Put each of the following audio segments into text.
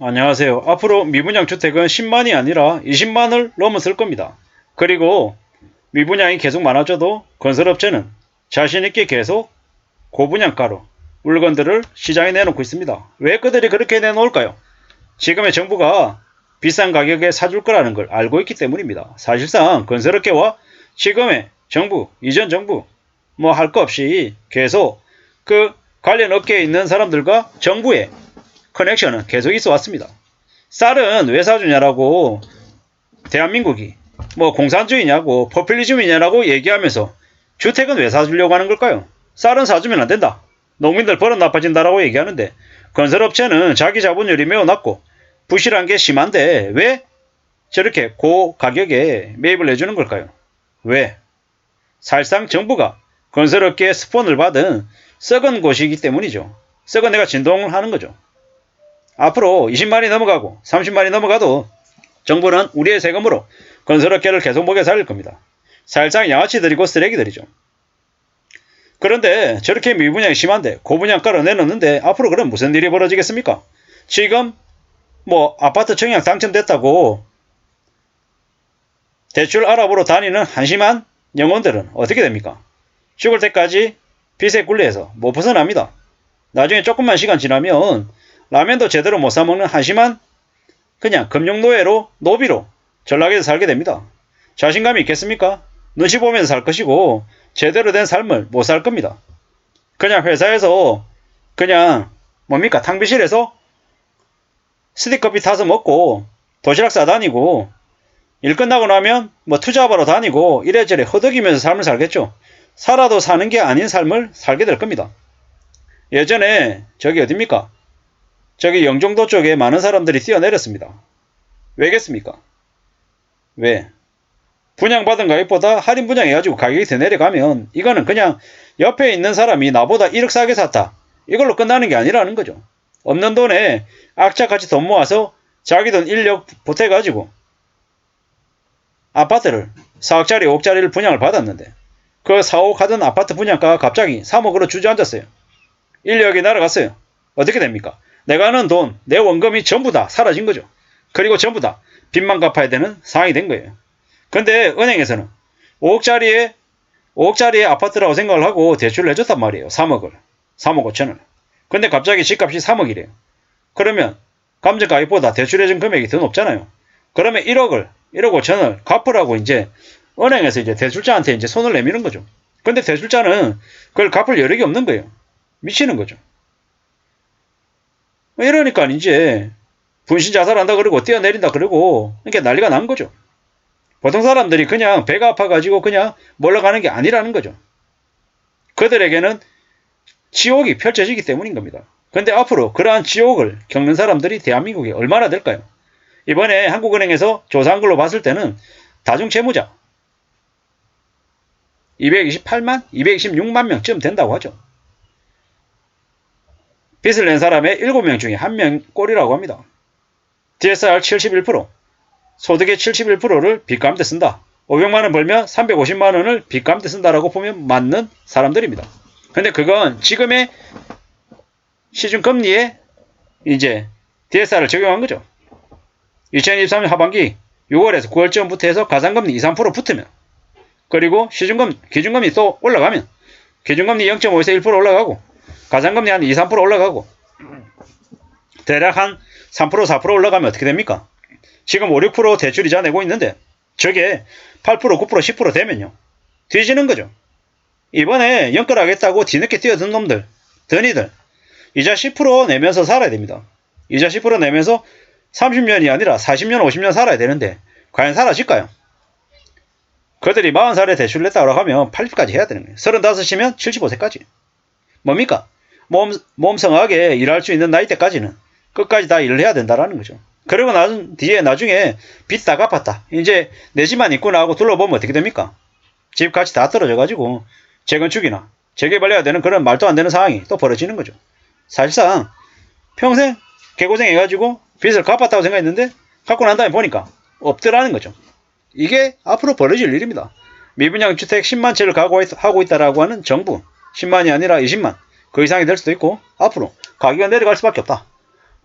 안녕하세요. 앞으로 미분양 주택은 10만이 아니라 20만을 넘어설 겁니다. 그리고 미분양이 계속 많아져도 건설업체는 자신있게 계속 고분양가로 물건들을 시장에 내놓고 있습니다. 왜 그들이 그렇게 내놓을까요? 지금의 정부가 비싼 가격에 사줄 거라는 걸 알고 있기 때문입니다. 사실상 건설업계와 지금의 정부, 이전 정부 뭐 할 거 없이 계속 그 관련 업계에 있는 사람들과 정부의 커넥션은 계속 있어 왔습니다. 쌀은 왜 사주냐라고 대한민국이 뭐 공산주의냐고 포퓰리즘이냐라고 얘기하면서 주택은 왜 사주려고 하는 걸까요? 쌀은 사주면 안 된다. 농민들 버릇 나빠진다라고 얘기하는데 건설업체는 자기 자본율이 매우 낮고 부실한 게 심한데 왜 저렇게 고가격에 매입을 해주는 걸까요? 왜? 사실상 정부가 건설업계의 스폰을 받은 썩은 곳이기 때문이죠. 썩은 애가 진동을 하는 거죠. 앞으로 20만이 넘어가고 30만이 넘어가도 정부는 우리의 세금으로 건설업계를 계속 먹여 살릴 겁니다. 살짝 양아치들이고 쓰레기들이죠. 그런데 저렇게 미분양이 심한데 고분양가로 내놓는데 앞으로 그럼 무슨 일이 벌어지겠습니까? 지금 뭐 아파트 청약 당첨됐다고 대출 알아보러 다니는 한심한 영혼들은 어떻게 됩니까? 죽을 때까지 빚에 굴레에서 못 벗어납니다. 나중에 조금만 시간 지나면 라면도 제대로 못 사먹는 한심한 그냥 금융노예로 노비로 전락해서 살게 됩니다. 자신감이 있겠습니까? 눈치 보면서 살 것이고 제대로 된 삶을 못 살 겁니다. 그냥 회사에서 그냥 뭡니까 탕비실에서 스틱커피 타서 먹고 도시락 싸다니고 일 끝나고 나면 뭐 투잡하러 다니고 이래저래 허덕이면서 삶을 살겠죠. 살아도 사는 게 아닌 삶을 살게 될 겁니다. 예전에 저기 어딥니까? 저기 영종도 쪽에 많은 사람들이 뛰어내렸습니다. 왜겠습니까? 왜? 분양받은 가격보다 할인 분양해가지고 가격이 더 내려가면 이거는 그냥 옆에 있는 사람이 나보다 1억 싸게 샀다. 이걸로 끝나는 게 아니라는 거죠. 없는 돈에 악착같이 돈 모아서 자기 돈 인력 보태가지고 아파트를 4억짜리 5억짜리를 분양을 받았는데 그 4억 하던 아파트 분양가가 갑자기 3억으로 주저앉았어요. 인력이 날아갔어요. 어떻게 됩니까? 내가 아는 돈, 내 원금이 전부 다 사라진 거죠. 그리고 전부 다 빚만 갚아야 되는 상황이 된 거예요. 근데 은행에서는 5억짜리의 아파트라고 생각을 하고 대출을 해줬단 말이에요. 3억 5천을. 근데 갑자기 집값이 3억이래요. 그러면 감정가격보다 대출해준 금액이 더 높잖아요. 그러면 1억 5천을 갚으라고 이제 은행에서 이제 대출자한테 이제 손을 내미는 거죠. 근데 대출자는 그걸 갚을 여력이 없는 거예요. 미치는 거죠. 이러니까 이제 분신 자살한다 그러고 뛰어내린다 그러고 이게 난리가 난 거죠. 보통 사람들이 그냥 배가 아파가지고 그냥 몰러가는 게 아니라는 거죠. 그들에게는 지옥이 펼쳐지기 때문인 겁니다. 근데 앞으로 그러한 지옥을 겪는 사람들이 대한민국에 얼마나 될까요? 이번에 한국은행에서 조사한 걸로 봤을 때는 다중채무자 228만, 226만 명쯤 된다고 하죠. 빚을 낸 사람의 7명 중에 1명 꼴이라고 합니다. DSR 71%, 소득의 71%를 빚 갚는 데 쓴다. 500만원 벌면 350만원을 빚 갚는 데 쓴다라고 보면 맞는 사람들입니다. 근데 그건 지금의 시중금리에 이제 DSR을 적용한 거죠. 2023년 하반기 6월에서 9월쯤부터 해서 가상금리 2, 3% 붙으면 그리고 기준금리 또 올라가면 기준금리 0.5에서 1% 올라가고 가상금리 한 2, 3% 올라가고 대략 한 3%, 4% 올라가면 어떻게 됩니까? 지금 5, 6% 대출이자 내고 있는데 저게 8%, 9%, 10% 되면요. 뒤지는 거죠. 이번에 연끌하겠다고 뒤늦게 뛰어든 놈들, 더니들 이자 10% 내면서 살아야 됩니다. 이자 10% 내면서 30년이 아니라 40년, 50년 살아야 되는데 과연 살아질까요? 그들이 40살에 대출을 냈다고 하면 80까지 해야 되는 거예요. 35이면 75세까지. 뭡니까? 몸성하게 일할 수 있는 나이 때까지는 끝까지 다 일을 해야 된다는 거죠. 그리고 나중에 빚 다 갚았다. 이제 내 집만 있구나 하고 둘러보면 어떻게 됩니까? 집 가치 다 떨어져가지고 재건축이나 재개발해야 되는 그런 말도 안 되는 상황이 또 벌어지는 거죠. 사실상 평생 개고생해가지고 빚을 갚았다고 생각했는데 갚고 난 다음에 보니까 없더라는 거죠. 이게 앞으로 벌어질 일입니다. 미분양 주택 10만 채를 하고 있다라고 하는 정부 10만이 아니라 20만 그 이상이 될 수도 있고 앞으로 가격이 내려갈 수밖에 없다.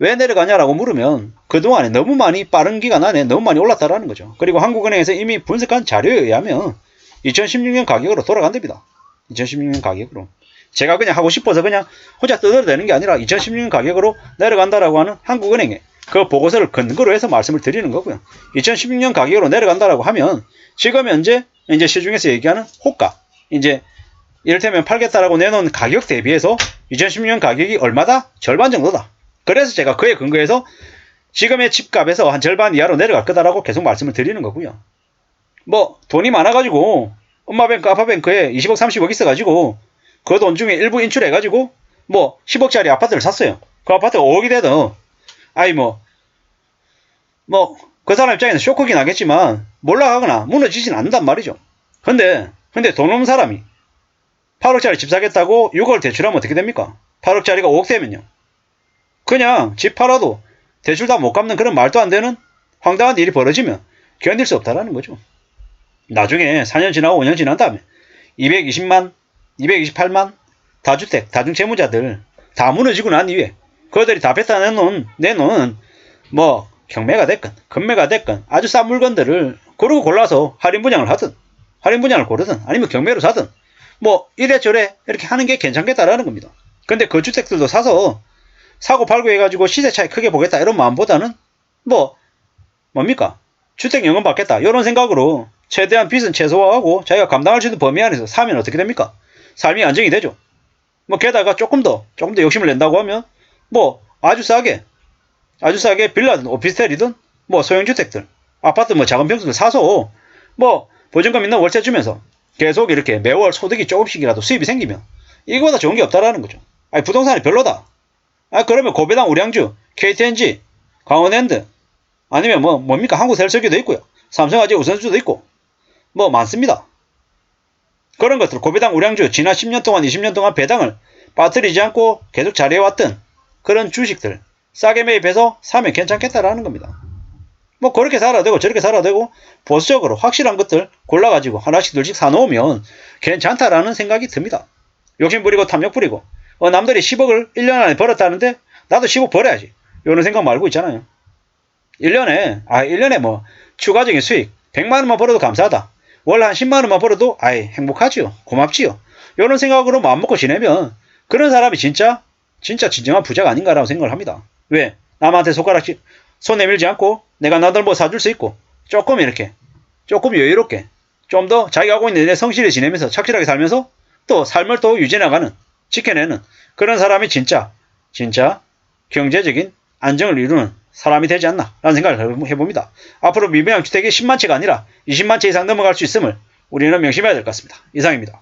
왜 내려가냐라고 물으면 그동안에 너무 많이 빠른 기간 안에 너무 많이 올랐다라는 거죠. 그리고 한국은행에서 이미 분석한 자료에 의하면 2016년 가격으로 돌아간답니다. 2016년 가격으로. 제가 그냥 하고 싶어서 그냥 혼자 떠들어대는 게 아니라 2016년 가격으로 내려간다라고 하는 한국은행의 그 보고서를 근거로 해서 말씀을 드리는 거고요. 2016년 가격으로 내려간다라고 하면 지금 현재 이제 시중에서 얘기하는 호가, 이제 이를테면 팔겠다라고 내놓은 가격 대비해서 2016년 가격이 얼마다? 절반 정도다. 그래서 제가 그에 근거해서 지금의 집값에서 한 절반 이하로 내려갈 거다라고 계속 말씀을 드리는 거고요. 뭐 돈이 많아가지고 엄마뱅크 아빠뱅크에 20억 30억 있어가지고 그 돈 중에 일부 인출해가지고 뭐 10억짜리 아파트를 샀어요. 그 아파트가 5억이 되든 아이 뭐 그 사람 입장에서 쇼크긴 하겠지만 몰락하거나 무너지진 않는단 말이죠. 근데 돈 없는 사람이 8억짜리 집 사겠다고 6억을 대출하면 어떻게 됩니까? 8억짜리가 5억 되면요. 그냥 집 팔아도 대출 다 못 갚는 그런 말도 안 되는 황당한 일이 벌어지면 견딜 수 없다라는 거죠. 나중에 4년 지나고 5년 지난 다음에 220만, 228만 다주택, 다중채무자들 다 무너지고 난 이후에 그들이 다 뱉어 내놓은 뭐 경매가 됐건 금매가 됐건 아주 싼 물건들을 고르고 골라서 할인 분양을 하든 할인 분양을 고르든 아니면 경매로 사든 뭐 이래저래 이렇게 하는 게 괜찮겠다라는 겁니다. 근데 그 주택들도 사서 사고 팔고 해가지고 시세 차이 크게 보겠다 이런 마음보다는 뭡니까? 주택연금 받겠다 이런 생각으로 최대한 빚은 최소화하고 자기가 감당할 수 있는 범위 안에서 사면 어떻게 됩니까? 삶이 안정이 되죠. 뭐 게다가 조금 더 욕심을 낸다고 하면 뭐 아주 싸게 빌라든 오피스텔이든 뭐 소형주택들 아파트 뭐 작은 평수들 사서 뭐 보증금 있는 월세 주면서 계속 이렇게 매월 소득이 조금씩이라도 수입이 생기면 이거보다 좋은 게 없다라는 거죠. 아니 부동산이 별로다. 그러면 고배당 우량주, KTNG, 강원랜드 아니면 뭡니까 한국셀석유도 있고요. 삼성화재 우선주도 있고 뭐 많습니다. 그런 것들 고배당 우량주 지난 10년 동안 20년 동안 배당을 빠뜨리지 않고 계속 잘해왔던 그런 주식들 싸게 매입해서 사면 괜찮겠다라는 겁니다. 뭐 그렇게 살아도 되고 저렇게 살아도 되고 보수적으로 확실한 것들 골라가지고 하나씩 둘씩 사놓으면 괜찮다라는 생각이 듭니다. 욕심 부리고 탐욕 부리고 남들이 10억을 1년 안에 벌었다는데 나도 10억 벌어야지 이런 생각 말고 있잖아요. 1년에 뭐 추가적인 수익 100만원만 벌어도 감사하다. 월 한 10만원만 벌어도 행복하지요. 고맙지요. 이런 생각으로 마음먹고 지내면 그런 사람이 진짜 진정한 부자가 아닌가라고 생각을 합니다. 왜? 남한테 손 내밀지 않고 내가 나들 뭐 사줄 수 있고 조금 여유롭게 좀 더 자기가 하고 있는 내 성실히 지내면서 착실하게 살면서 또 삶을 또 유지해나가는 지켜내는 그런 사람이 진짜 경제적인 안정을 이루는 사람이 되지 않나 라는 생각을 해봅니다. 앞으로 미분양 주택이 10만 채가 아니라 20만 채 이상 넘어갈 수 있음을 우리는 명심해야 될 것 같습니다. 이상입니다.